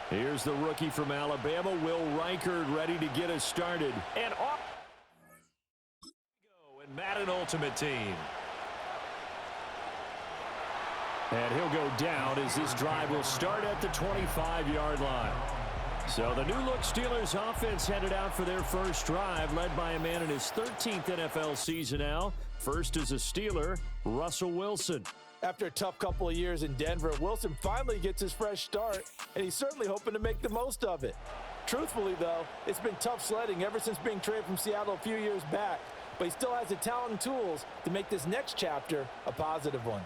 Here's the rookie from Alabama, Will Reichard, ready to get us started. And off we go in Madden Ultimate Team. And he'll go down as this drive will start at the 25-yard line. So the new-look Steelers offense headed out for their first drive, led by a man in his 13th NFL season now. First is a Steeler, Russell Wilson. After a tough couple of years in Denver, Wilson finally gets his fresh start, and he's certainly hoping to make the most of it. Truthfully, though, it's been tough sledding ever since being traded from Seattle a few years back, but he still has the talent and tools to make this next chapter a positive one.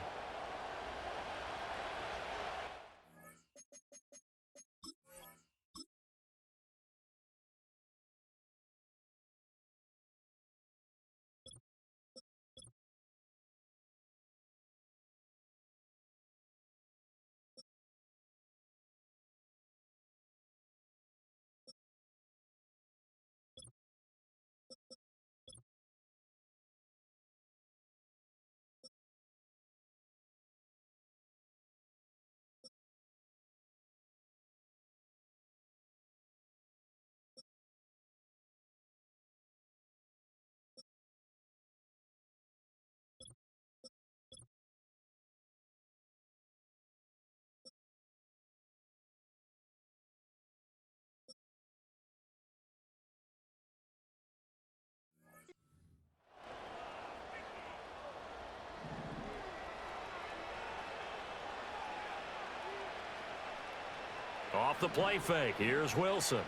Off the play fake, here's Wilson.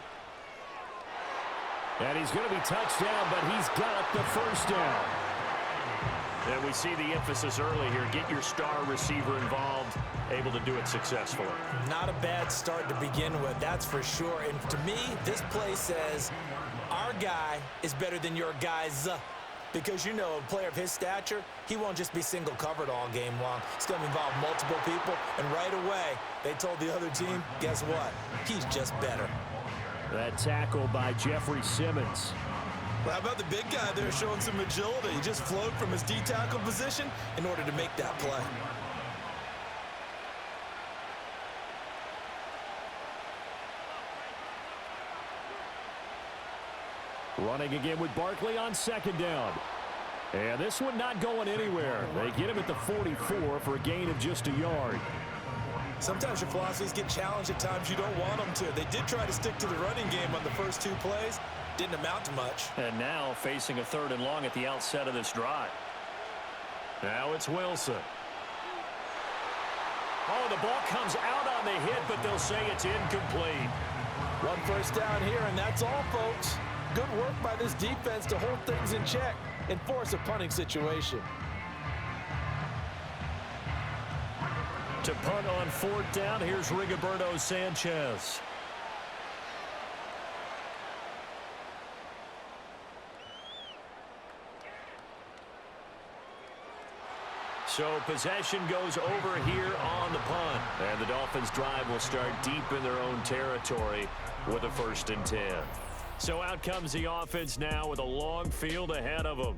And he's going to be touched down, but he's got the first down. And we see the emphasis early here. Get your star receiver involved, able to do it successfully. Not a bad start to begin with, that's for sure. And to me, this play says our guy is better than your guys. Because, you know, a player of his stature, he won't just be single covered all game long. It's going to involve multiple people. And right away, they told the other team, guess what? He's just better. That tackle by Jeffrey Simmons. Well, how about the big guy there showing some agility? He just flowed from his D-tackle position in order to make that play. Running again with Barkley on second down. And this one not going anywhere. They get him at the 44 for a gain of just a yard. Sometimes your philosophies get challenged at times you don't want them to. They did try to stick to the running game on the first two plays. Didn't amount to much. And now facing a 3rd and long at the outset of this drive. Now it's Wilson. Oh, the ball comes out on the hit, but they'll say it's incomplete. One first down here, and that's all, folks. Good work by this defense to hold things in check and force a punting situation. To punt on 4th down, here's Rigoberto Sanchez. So possession goes over here on the punt. And the Dolphins' drive will start deep in their own territory with a 1st and 10. So out comes the offense now with a long field ahead of them.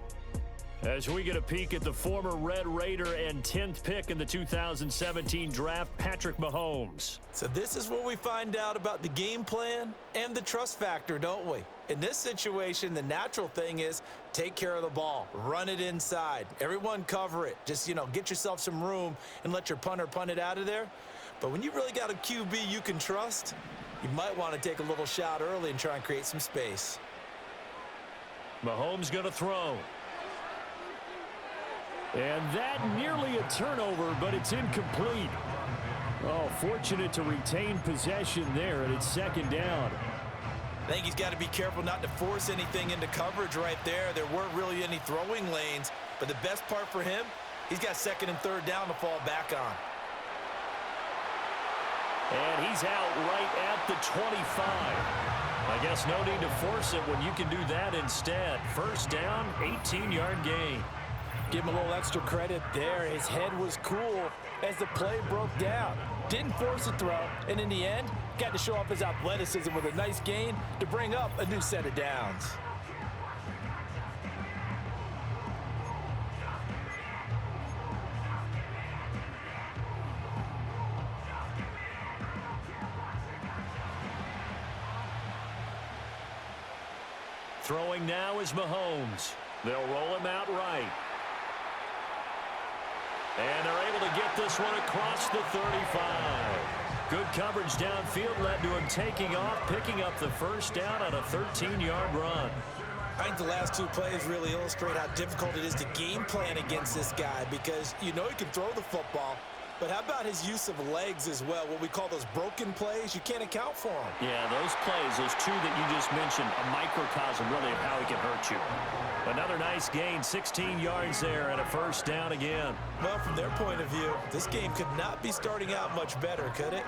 As we get a peek at the former Red Raider and 10th pick in the 2017 draft, Patrick Mahomes. So this is where we find out about the game plan and the trust factor, don't we? In this situation, the natural thing is take care of the ball, run it inside, everyone cover it. Just, you know, get yourself some room and let your punter punt it out of there. But when you really got a QB you can trust, you might want to take a little shot early and try and create some space. Mahomes going to throw. And that nearly a turnover, but it's incomplete. Oh, fortunate to retain possession there, and it's 2nd down. I think he's got to be careful not to force anything into coverage right there. There weren't really any throwing lanes, but the best part for him, he's got 2nd and 3rd down to fall back on. And he's out right at the 25. I guess no need to force it when you can do that instead. 1st down, 18-yard gain. Give him a little extra credit there. His head was cool as the play broke down. Didn't force a throw, and in the end, got to show off his athleticism with a nice gain to bring up a new set of downs. Throwing now is Mahomes. They'll roll him out right. And they're able to get this one across the 35. Good coverage downfield led to him taking off, picking up the first down on a 13-yard run. I think the last two plays really illustrate how difficult it is to game plan against this guy because you know he can throw the football, but how about his use of legs as well, what we call those broken plays? You can't account for them. Yeah, those plays, those two that you just mentioned, a microcosm really of how he can hurt you. Another nice gain, 16 yards there and a first down again. Well, from their point of view, this game could not be starting out much better, could it?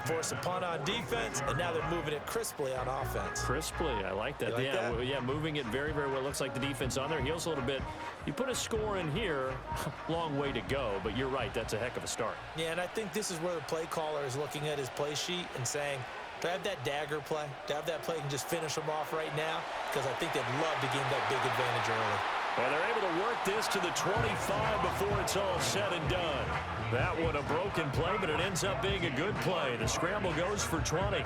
Force a punt on defense, and now they're moving it crisply on offense. Crisply, I like that. Like that? Well, yeah, moving it very, very well. Looks like the defense on their heels a little bit. You put a score in here, long way to go, but you're right, that's a heck of a start. Yeah, and I think this is where the play caller is looking at his play sheet and saying, do I have that dagger play? Do I have that play and just finish them off right now? Because I think they'd love to gain that big advantage early. And they're able to work this to the 25 before it's all said and done. That one a broken play, but it ends up being a good play. The scramble goes for 20.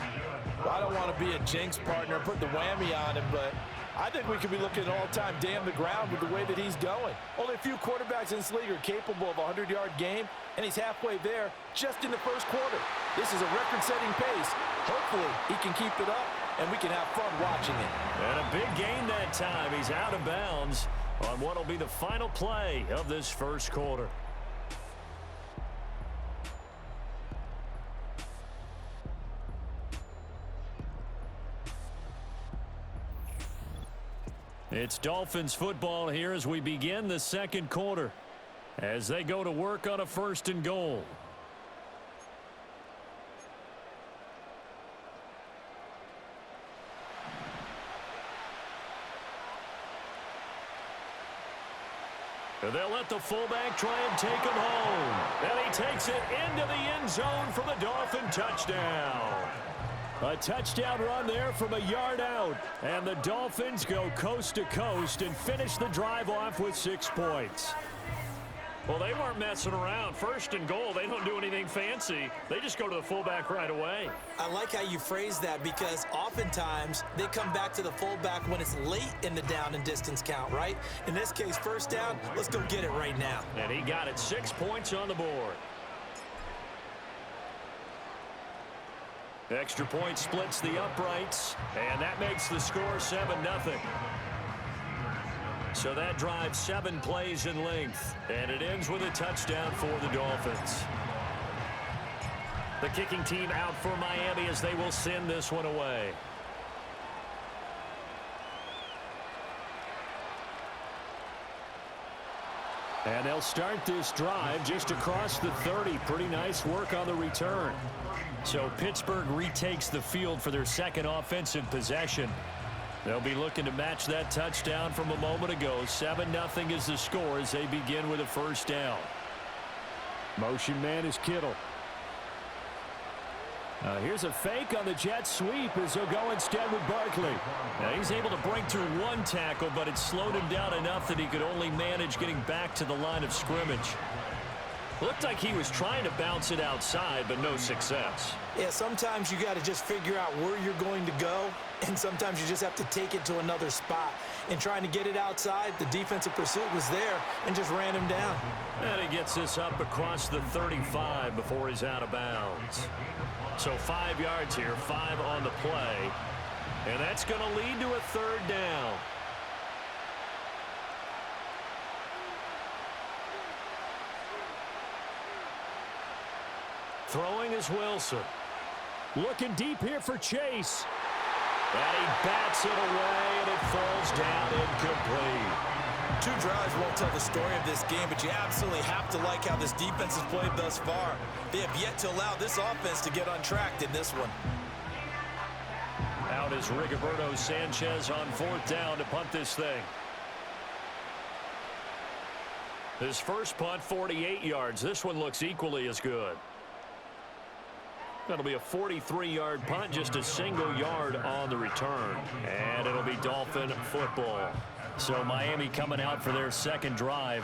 Well, I don't want to be a jinx partner, put the whammy on him, but I think we could be looking at all-time damn the ground with the way that he's going. Only a few quarterbacks in this league are capable of a 100-yard game, and he's halfway there just in the first quarter. This is a record-setting pace. Hopefully, he can keep it up, and we can have fun watching it. And a big gain that time. He's out of bounds on what will be the final play of this first quarter. It's Dolphins football here as we begin the second quarter, as they go to work on a 1st and goal. And they'll let the fullback try and take him home. And he takes it into the end zone for the Dolphin touchdown. A touchdown run there from a yard out. And the Dolphins go coast to coast and finish the drive off with 6 points. Well, they weren't messing around. 1st and goal, they don't do anything fancy. They just go to the fullback right away. I like how you phrase that because oftentimes they come back to the fullback when it's late in the down and distance count, right? In this case, 1st down, let's go get it right now. And he got it. 6 points on the board. Extra point splits the uprights, and that makes the score 7-0. So that drives 7 plays in length, and it ends with a touchdown for the Dolphins. The kicking team out for Miami as they will send this one away. And they'll start this drive just across the 30. Pretty nice work on the return. So Pittsburgh retakes the field for their second offensive possession. They'll be looking to match that touchdown from a moment ago. 7-0 is the score as they begin with a 1st down. Motion man is Kittle. Here's a fake on the jet sweep as they'll go instead with Barkley. Now he's able to break through 1 tackle, but it slowed him down enough that he could only manage getting back to the line of scrimmage. Looked like he was trying to bounce it outside, but no success. Yeah, sometimes you got to just figure out where you're going to go, and sometimes you just have to take it to another spot. And trying to get it outside, the defensive pursuit was there and just ran him down. And he gets this up across the 35 before he's out of bounds. So 5 yards here, 5 on the play. And that's going to lead to a 3rd down. Throwing is Wilson. Looking deep here for Chase. And he bats it away, and it falls down incomplete. 2 drives won't tell the story of this game, but you absolutely have to like how this defense has played thus far. They have yet to allow this offense to get untracked in this one. Out is Rigoberto Sanchez on 4th down to punt this thing. His first punt, 48 yards. This one looks equally as good. That'll be a 43-yard punt, just a single yard on the return. And it'll be Dolphin football. So Miami coming out for their second drive.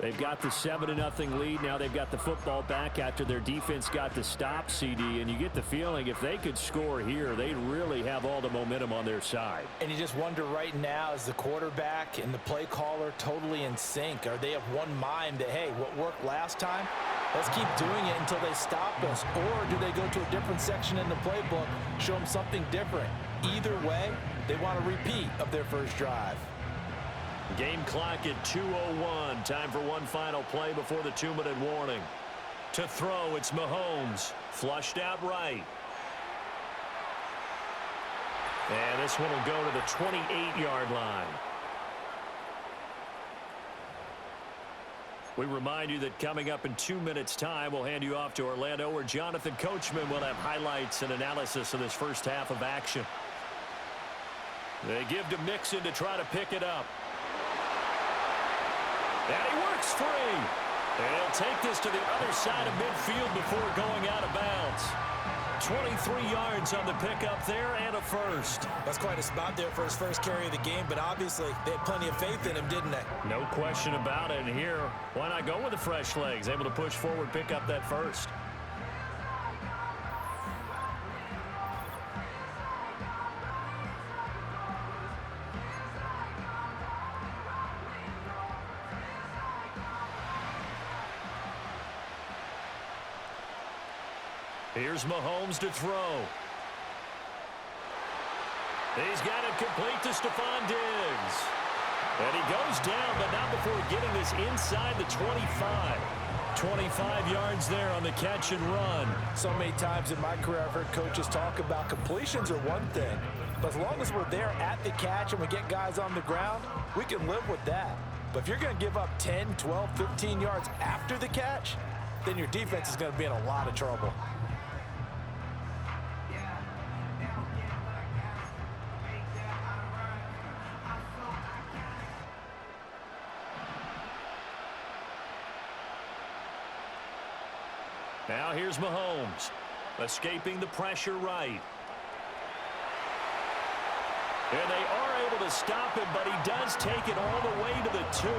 They've got the 7-0 lead. Now they've got the football back after their defense got the stop, CD. And you get the feeling if they could score here, they'd really have all the momentum on their side. And you just wonder right now, is the quarterback and the play caller totally in sync? Are they of one mind that, hey, what worked last time, let's keep doing it until they stop us? Or do they go to a different section in the playbook, show them something different? Either way, they want a repeat of their first drive. Game clock at 2:01. Time for one final play before the 2-minute warning. To throw, it's Mahomes. Flushed out right. And this one will go to the 28-yard line. We remind you that coming up in 2 minutes' time, we'll hand you off to Orlando, where Jonathan Coachman will have highlights and analysis of this first half of action. They give to Mixon to try to pick it up. And he works free. And he'll take this to the other side of midfield before going out of bounds. 23 yards on the pickup there and a first. That's quite a spot there for his first carry of the game, but obviously they had plenty of faith in him, didn't they? No question about it. And here, why not go with the fresh legs? Able to push forward, pick up that first. Here's Mahomes to throw. He's got it complete to Stephon Diggs. And he goes down, but not before getting this inside the 25. 25 yards there on the catch and run. So many times in my career I've heard coaches talk about completions are one thing, but as long as we're there at the catch and we get guys on the ground, we can live with that. But if you're going to give up 10, 12, 15 yards after the catch, then your defense is going to be in a lot of trouble. Now here's Mahomes, escaping the pressure right. And they are able to stop him, but he does take it all the way to the 2.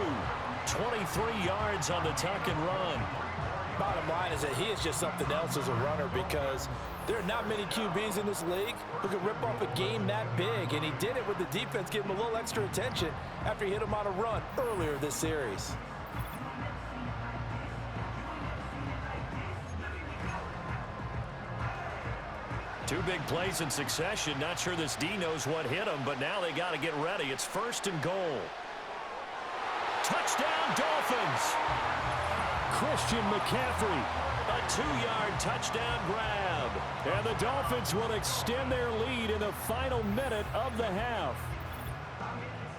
23 yards on the tuck and run. Bottom line is that he is just something else as a runner, because there are not many QBs in this league who can rip off a game that big, and he did it with the defense giving him a little extra attention after he hit him on a run earlier this series. Two big plays in succession. Not sure this D knows what hit him, but now they got to get ready. It's 1st and goal. Touchdown, Dolphins! Christian McCaffrey, a 2-yard touchdown grab. And the Dolphins will extend their lead in the final minute of the half.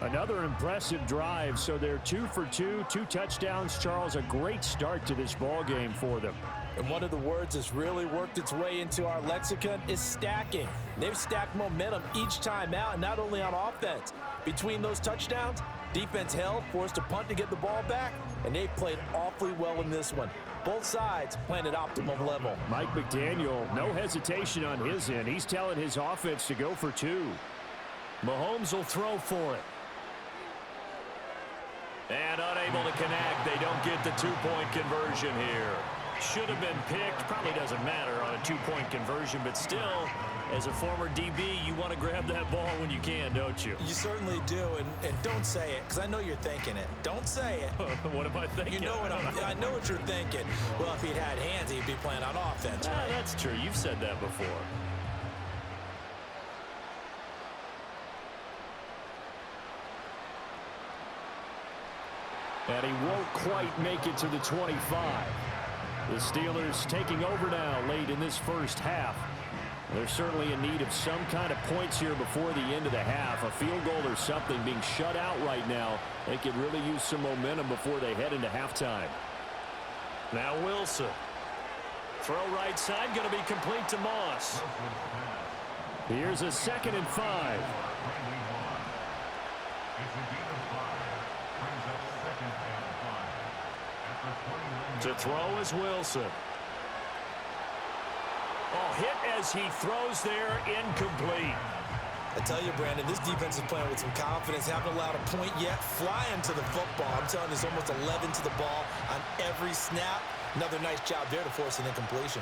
Another impressive drive, so they're 2 for 2, 2 touchdowns. Charles, a great start to this ball game for them. And one of the words that's really worked its way into our lexicon is stacking. They've stacked momentum each time out, and not only on offense. Between those touchdowns, defense held, forced a punt to get the ball back, and they played awfully well in this one. Both sides playing at optimum level. Mike McDaniel, no hesitation on his end. He's telling his offense to go for 2. Mahomes will throw for it. And unable to connect. They don't get the 2-point conversion here. Should have been picked. Probably doesn't matter on a 2-point conversion, but still, as a former DB, you want to grab that ball when you can, don't you? You certainly do, and don't say it, because I know you're thinking it. Don't say it. What am I thinking? You know what I know what you're thinking. Well, if he'd had hands, he'd be playing on offense, right? That's true. You've said that before. And he won't quite make it to the 25. The Steelers taking over now late in this first half. They're certainly in need of some kind of points here before the end of the half. A field goal or something, being shut out right now. They could really use some momentum before they head into halftime. Now Wilson. Throw right side, going to be complete to Moss. Here's a 2nd and 5. To throw is Wilson. Oh, hit as he throws there, incomplete. I tell you, Brandon, this defense is playing with some confidence. Haven't allowed a point yet. Flying to the football. I'm telling you, there's almost 11 to the ball on every snap. Another nice job there to force an incompletion.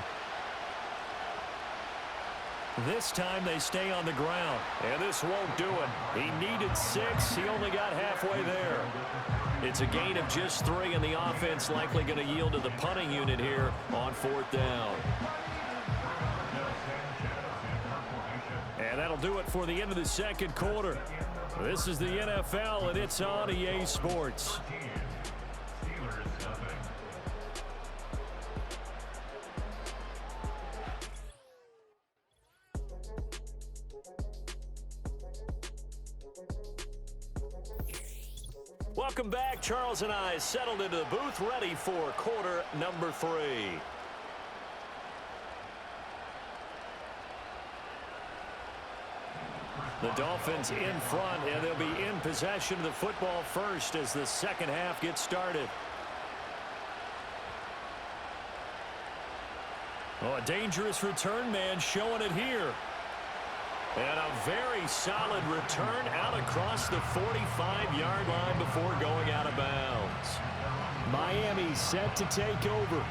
This time they stay on the ground, and this won't do it. He needed 6. He only got halfway there. It's a gain of just 3, and the offense likely going to yield to the punting unit here on 4th down. And that'll do it for the end of the second quarter. This is the NFL, and it's on EA Sports. Welcome back. Charles and I settled into the booth, ready for quarter number 3. The Dolphins in front, and they'll be in possession of the football first as the second half gets started. Oh, a dangerous return man showing it here. And a very solid return out across the 45-yard line before going out of bounds. Miami set to take over.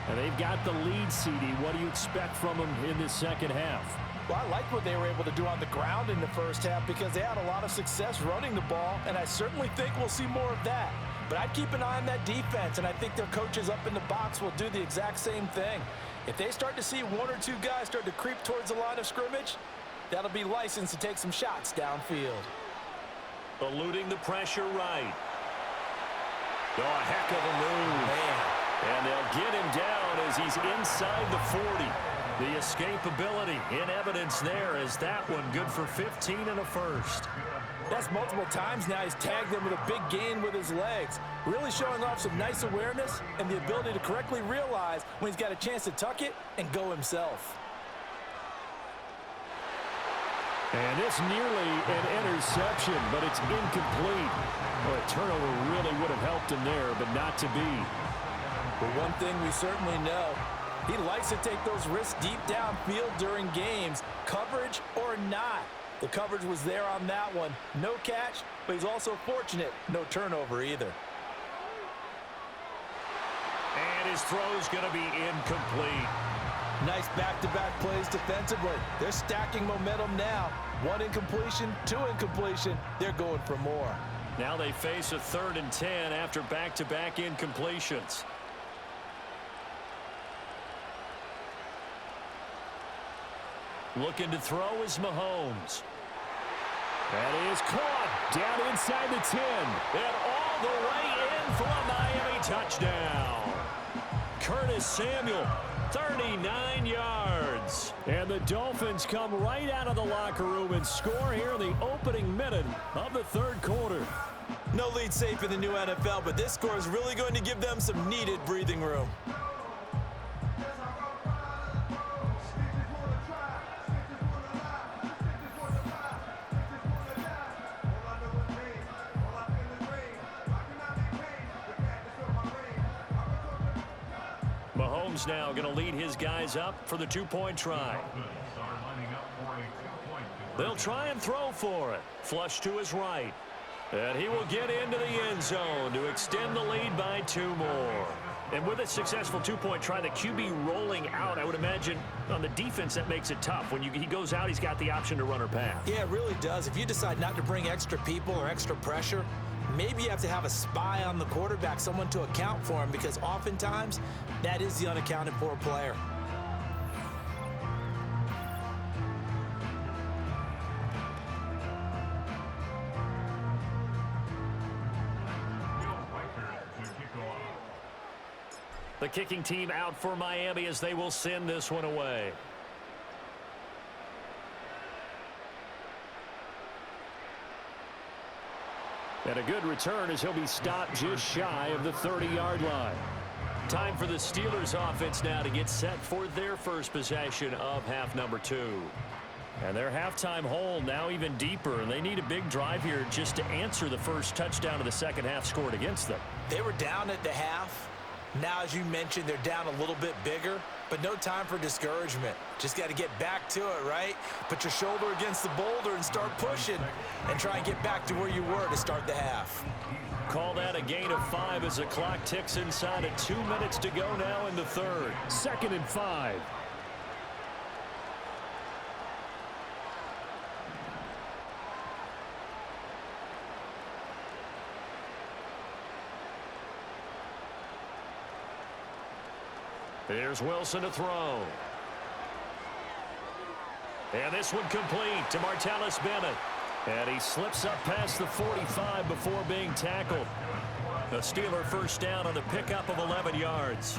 And they've got the lead, CD. What do you expect from them in this second half? Well, I like what they were able to do on the ground in the first half because they had a lot of success running the ball, and I certainly think we'll see more of that. But I'd keep an eye on that defense, and I think their coaches up in the box will do the exact same thing. If they start to see 1 or 2 guys start to creep towards the line of scrimmage, that'll be licensed to take some shots downfield. Eluding the pressure right. Oh, a heck of a move. Man. And they'll get him down as he's inside the 40. The escapability in evidence there as that one good for 15 and a first. That's multiple times now. He's tagged them with a big gain with his legs. Really showing off some nice awareness and the ability to correctly realize when he's got a chance to tuck it and go himself. And it's nearly an interception, but it's incomplete. Well, a turnover really would have helped him there, but not to be. But one thing we certainly know, he likes to take those risks deep downfield during games, coverage or not. The coverage was there on that one. No catch, but he's also fortunate. No turnover either. And his throw's going to be incomplete. Nice back-to-back plays defensively. They're stacking momentum now. 1 incompletion, 2 incompletion. They're going for more. Now they face a 3rd and 10 after back-to-back incompletions. Looking to throw is Mahomes. That is caught down inside the 10. And all the way in for a Miami touchdown. Curtis Samuel, 39 yards. And the Dolphins come right out of the locker room and score here in the opening minute of the 3rd quarter. No lead safe in the new NFL, but this score is really going to give them some needed breathing room. Mahomes now going to lead his guys up for the 2-point try. They'll try and throw for it. Flush to his right. And he will get into the end zone to extend the lead by 2 more. And with a successful 2-point try, the QB rolling out, I would imagine on the defense that makes it tough. When he goes out, he's got the option to run or pass. Yeah, it really does. If you decide not to bring extra people or extra pressure, maybe you have to have a spy on the quarterback, someone to account for him, because oftentimes that is the unaccounted for player. The kicking team out for Miami as they will send this one away. And a good return as he'll be stopped just shy of the 30-yard line. Time for the Steelers offense now to get set for their first possession of half number 2. And their halftime hole now even deeper, and they need a big drive here just to answer the first touchdown of the second half scored against them. They were down at the half. Now, as you mentioned, they're down a little bit bigger. but no time for discouragement. Just got to get back to it, right? Put your shoulder against the boulder and start pushing and try and get back to where you were to start the half. Call that a gain of 5 as the clock ticks inside of 2 minutes to go now in the third. 2nd and 5. Here's Wilson to throw. And this one complete to Martellus Bennett. And he slips up past the 45 before being tackled. The Steeler first down on the pickup of 11 yards.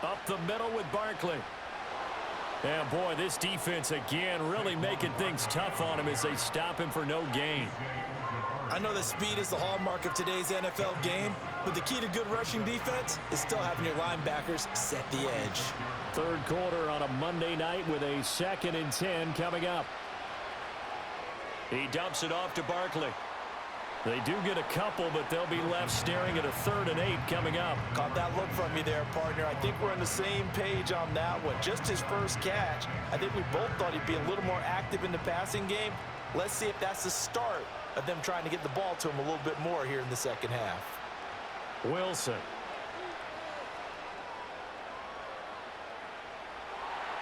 Up the middle with Barkley. And boy, this defense again really making things tough on him as they stop him for no gain. I know that speed is the hallmark of today's NFL game, but the key to good rushing defense is still having your linebackers set the edge. Third quarter on a Monday night with a 2nd and 10 coming up. He dumps it off to Barkley. They do get a couple, but they'll be left staring at a 3rd and 8 coming up. Caught that look from you there, partner. I think we're on the same page on that one. Just his first catch. I think we both thought he'd be a little more active in the passing game. Let's see if that's the start of them trying to get the ball to him a little bit more here in the second half. Wilson.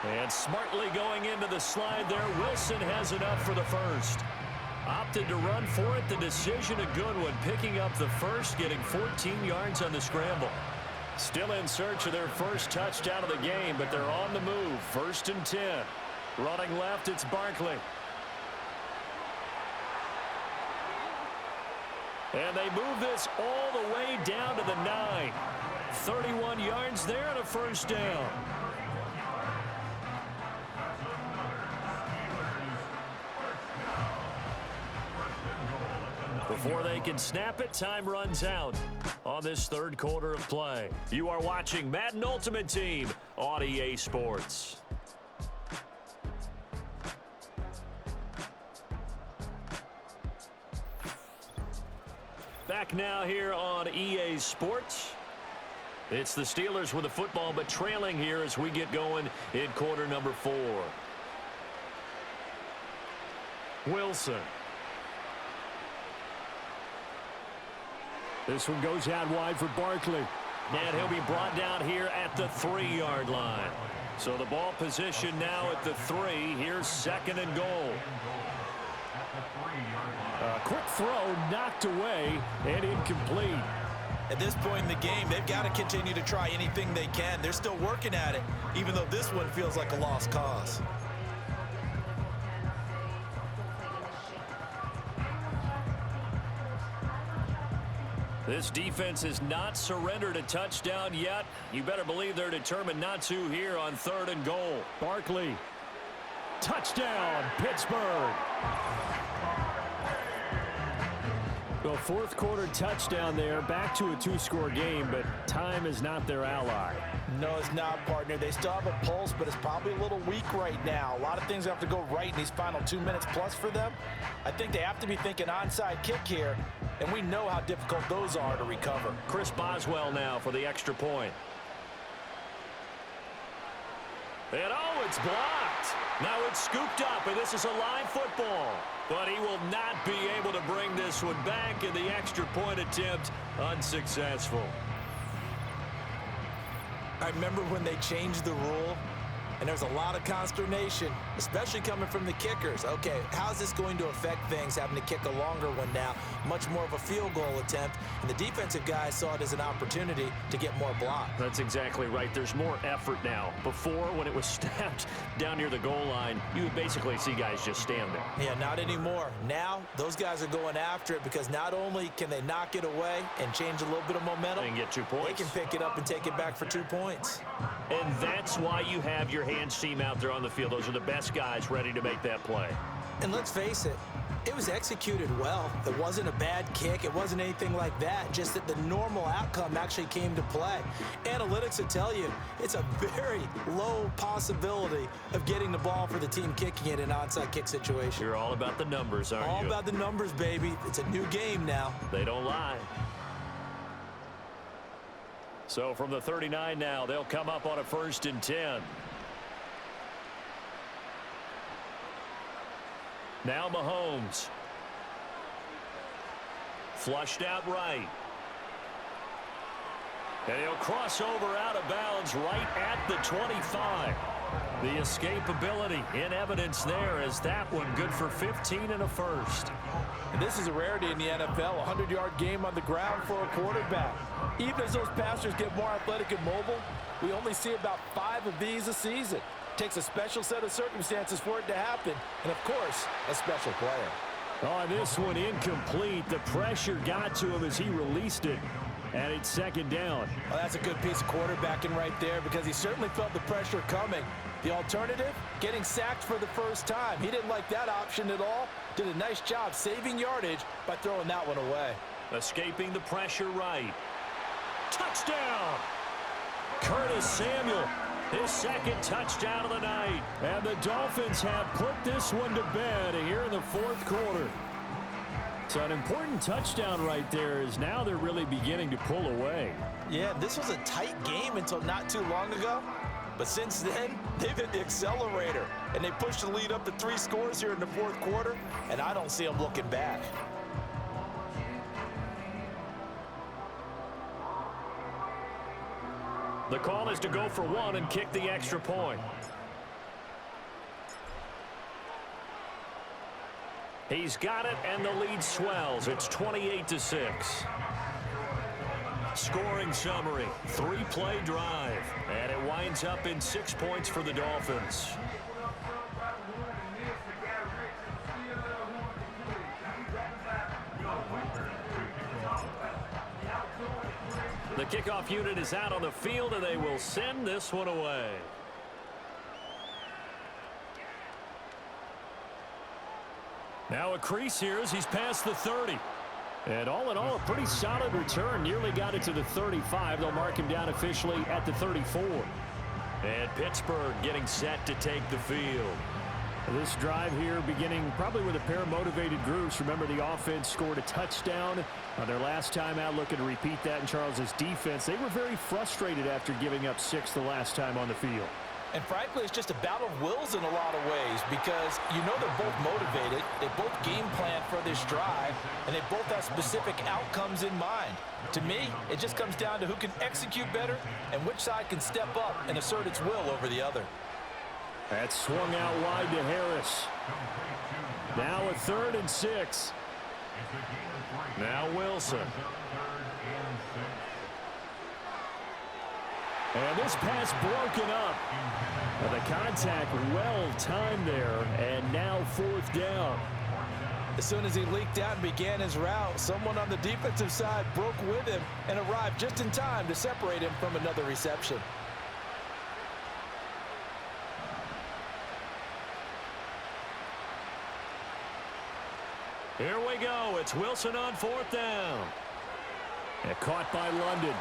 And smartly going into the slide there, Wilson has enough for the first. Opted to run for it. The decision a good one. Picking up the first, getting 14 yards on the scramble. Still in search of their first touchdown of the game, but they're on the move. 1st and 10. Running left, it's Barkley. And they move this all the way down to the 9. 31 yards there and a first down. Before they can snap it, time runs out on this third quarter of play. You are watching Madden Ultimate Team on EA Sports. Back now here on EA Sports. It's the Steelers with the football, but trailing here as we get going in quarter number 4. Wilson. This one goes out wide for Barkley. And he'll be brought down here at the 3-yard line. So the ball position now at the 3. Here's 2nd and goal. A quick throw knocked away and incomplete. At this point in the game, they've got to continue to try anything they can. They're still working at it, even though this one feels like a lost cause. This defense has not surrendered a touchdown yet. You better believe they're determined not to here on 3rd and goal. Barkley. Touchdown, Pittsburgh. The 4th quarter touchdown there, back to a 2-score game, but time is not their ally. No, it's not, partner. They still have a pulse, but it's probably a little weak right now. A lot of things have to go right in these final 2 minutes plus for them. I think they have to be thinking onside kick here, and we know how difficult those are to recover. Chris Boswell now for the extra point. And oh, it's blocked. Now it's scooped up, and this is a live football. But he will not be able to bring this one back, and the extra point attempt unsuccessful. I remember when they changed the rule, and there was a lot of consternation, especially coming from the kickers. Okay, how's this going to affect things, having to kick a longer one now? Much more of a field goal attempt, and the defensive guys saw it as an opportunity to get more block. That's exactly right. There's more effort now. Before, when it was snapped down near the goal line, you would basically see guys just stand there. Yeah, not anymore. Now, those guys are going after it because not only can they knock it away and change a little bit of momentum, They can get 2 points. they can pick it up and take it back for 2 points. And that's why you have your hands team out there on the field. Those are the best guys ready to make that play. And let's face it, it was executed well. It wasn't a bad kick. It wasn't anything like that. Just that the normal outcome actually came to play. Analytics will tell you it's a very low possibility of getting the ball for the team kicking it in an onside kick situation. You're all about the numbers, aren't you? All about the numbers, baby. It's a new game now. They don't lie. So from the 39 now, they'll come up on a 1st and 10. Now Mahomes. Flushed out right. And he'll cross over out of bounds right at the 25. The escapability in evidence there as that one good for 15 and a first. And this is a rarity in the NFL, a 100-yard game on the ground for a quarterback. Even as those passers get more athletic and mobile, we only see about 5 of these a season. Takes a special set of circumstances for it to happen, and of course, a special player. On this one, incomplete. The pressure got to him as he released it, and it's 2nd down. Well, that's a good piece of quarterbacking right there because he certainly felt the pressure coming. The alternative, getting sacked for the first time. He didn't like that option at all. Did a nice job saving yardage by throwing that one away. Escaping the pressure right. Touchdown! Curtis Samuel, his 2nd touchdown of the night. And the Dolphins have put this one to bed here in the 4th quarter. So an important touchdown right there is now they're really beginning to pull away. Yeah, this was a tight game until not too long ago. But since then, they've hit the accelerator. And they pushed the lead up to 3 scores here in the 4th quarter. And I don't see them looking back. The call is to go for 1 and kick the extra point. He's got it, and the lead swells. It's 28-6. Scoring summary, 3-play drive, and it winds up in 6 points for the Dolphins. The kickoff unit is out on the field, and they will send this one away. Now a crease here as he's past the 30. And all in all, a pretty solid return. Nearly got it to the 35. They'll mark him down officially at the 34. And Pittsburgh getting set to take the field. This drive here beginning probably with a pair of motivated groups. Remember, the offense scored a touchdown on their last time out, looking to repeat that in Charles's defense. They were very frustrated after giving up 6 the last time on the field. And frankly, it's just a battle of wills in a lot of ways because you know they're both motivated, they both game plan for this drive, and they both have specific outcomes in mind. To me, it just comes down to who can execute better and which side can step up and assert its will over the other. That's swung out wide to Harris. Now a 3rd and 6. Now Wilson. And this pass broken up. The contact well timed there, and now 4th down. As soon as he leaked out and began his route, someone on the defensive side broke with him and arrived just in time to separate him from another reception. Here we go. It's Wilson on 4th down. And caught by London.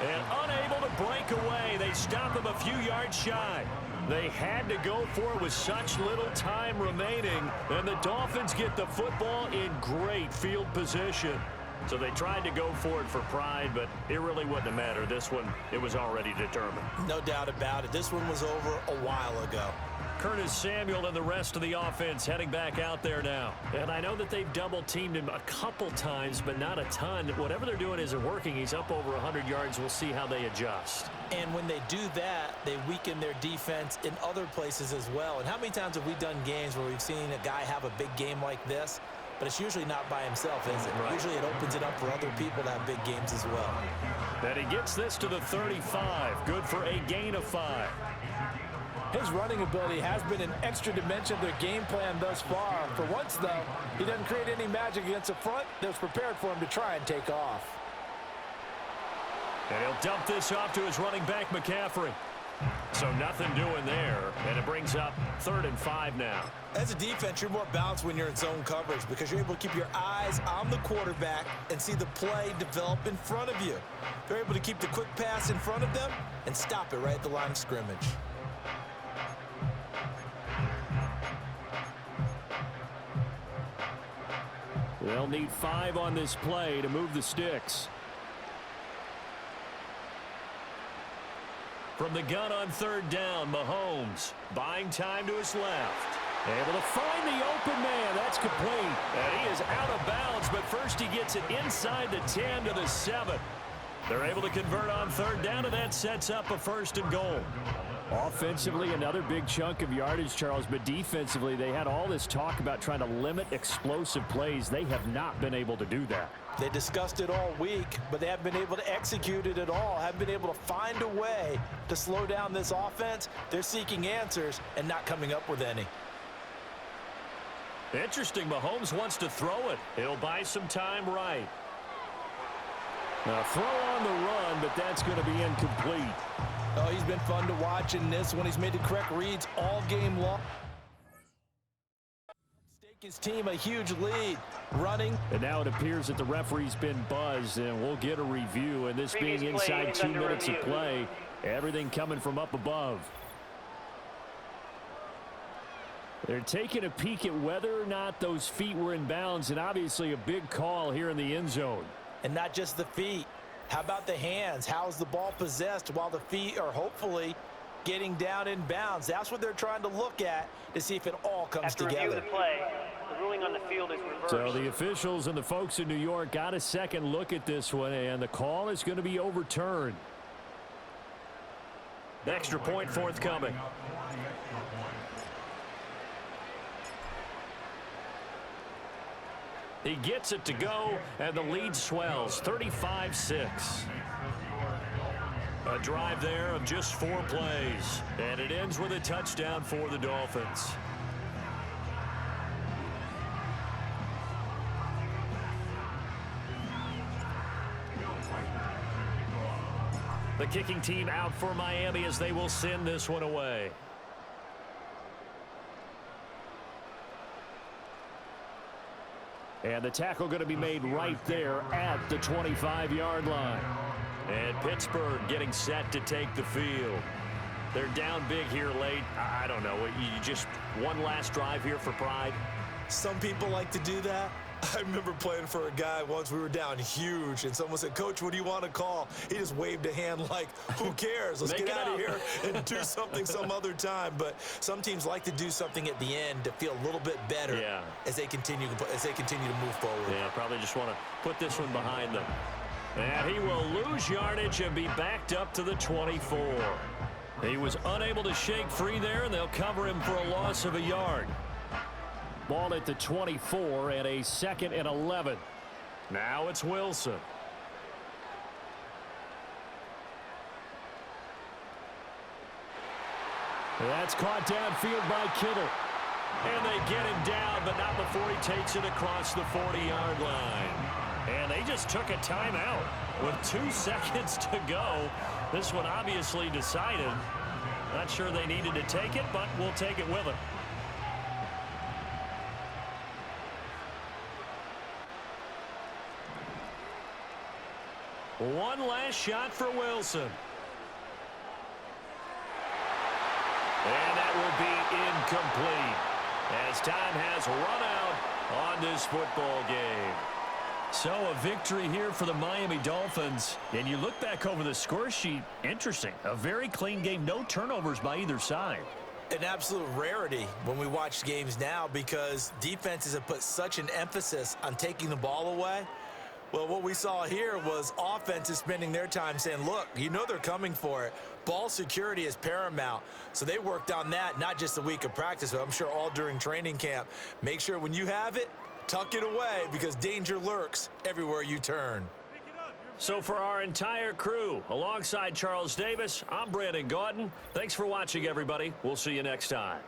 And unable to break away. They stop him a few yards shy. They had to go for it with such little time remaining. And the Dolphins get the football in great field position. So they tried to go for it for pride, but it really wouldn't have mattered. This one, it was already determined. No doubt about it. This one was over a while ago. Curtis Samuel and the rest of the offense heading back out there now. And I know that they've double-teamed him a couple times, but not a ton. Whatever they're doing isn't working. He's up over 100 yards. We'll see how they adjust. And when they do that, they weaken their defense in other places as well. And how many times have we done games where we've seen a guy have a big game like this? But it's usually not by himself, is it? Right. Usually it opens it up for other people to have big games as well. And he gets this to the 35. Good for a gain of 5. His running ability has been an extra dimension of their game plan thus far. For once, though, he doesn't create any magic against the front that was prepared for him to try and take off. And he'll dump this off to his running back, McCaffrey. So nothing doing there, and it brings up 3rd and 5 now. As a defense, you're more balanced when you're in zone coverage because you're able to keep your eyes on the quarterback and see the play develop in front of you. They're able to keep the quick pass in front of them and stop it right at the line of scrimmage. They'll need 5 on this play to move the sticks. From the gun on 3rd down, Mahomes buying time to his left. Able to find the open man. That's complete. And he is out of bounds, but first he gets it inside the 10 to the 7. They're able to convert on 3rd down, and that sets up a 1st and goal. Offensively, another big chunk of yardage, Charles, but defensively, they had all this talk about trying to limit explosive plays. They have not been able to do that. They discussed it all week, but they haven't been able to execute it at all, haven't been able to find a way to slow down this offense. They're seeking answers and not coming up with any. Interesting. Mahomes wants to throw it. He'll buy some time right. Now, throw on the run, but that's going to be incomplete. Oh, he's been fun to watch in this one. He's made the correct reads all game long. Stake his team a huge lead. Running. And now it appears that the referee's been buzzed, and we'll get a review. And this being inside 2 minutes of play, everything coming from up above. They're taking a peek at whether or not those feet were in bounds, and obviously a big call here in the end zone. And not just the feet. How about the hands? How's the ball possessed while the feet are hopefully getting down in bounds? That's what they're trying to look at to see if it all comes together. After review of the play, the ruling on the field is reversed. So the officials and the folks in New York got a second look at this one, and the call is going to be overturned. Extra point forthcoming. He gets it to go, and the lead swells, 35-6. A drive there of just 4 plays, and it ends with a touchdown for the Dolphins. The kicking team out for Miami as they will send this one away. And the tackle going to be made right there at the 25-yard line. And Pittsburgh getting set to take the field. They're down big here late. I don't know. You just one last drive here for pride? Some people like to do that. I remember playing for a guy once. We were down huge, and someone said, "Coach, what do you want to call?" He just waved a hand like, who cares? Let's get out of here and do something some other time. But some teams like to do something at the end to feel a little bit better as they continue to move forward. Yeah, probably just want to put this one behind them. And he will lose yardage and be backed up to the 24. He was unable to shake free there, and they'll cover him for a loss of a yard. Ball at the 24 and a 2nd and 11. Now it's Wilson. That's caught downfield by Kittle. And they get him down, but not before he takes it across the 40-yard line. And they just took a timeout with 2 seconds to go. This one obviously decided. Not sure they needed to take it, but we'll take it with them. One last shot for Wilson. And that will be incomplete as time has run out on this football game. So a victory here for the Miami Dolphins. And you look back over the score sheet, interesting. A very clean game, no turnovers by either side. An absolute rarity when we watch games now because defenses have put such an emphasis on taking the ball away. Well, what we saw here was offenses spending their time saying, look, you know they're coming for it. Ball security is paramount. So they worked on that, not just a week of practice, but I'm sure all during training camp. Make sure when you have it, tuck it away because danger lurks everywhere you turn. So for our entire crew, alongside Charles Davis, I'm Brandon Gaudin. Thanks for watching, everybody. We'll see you next time.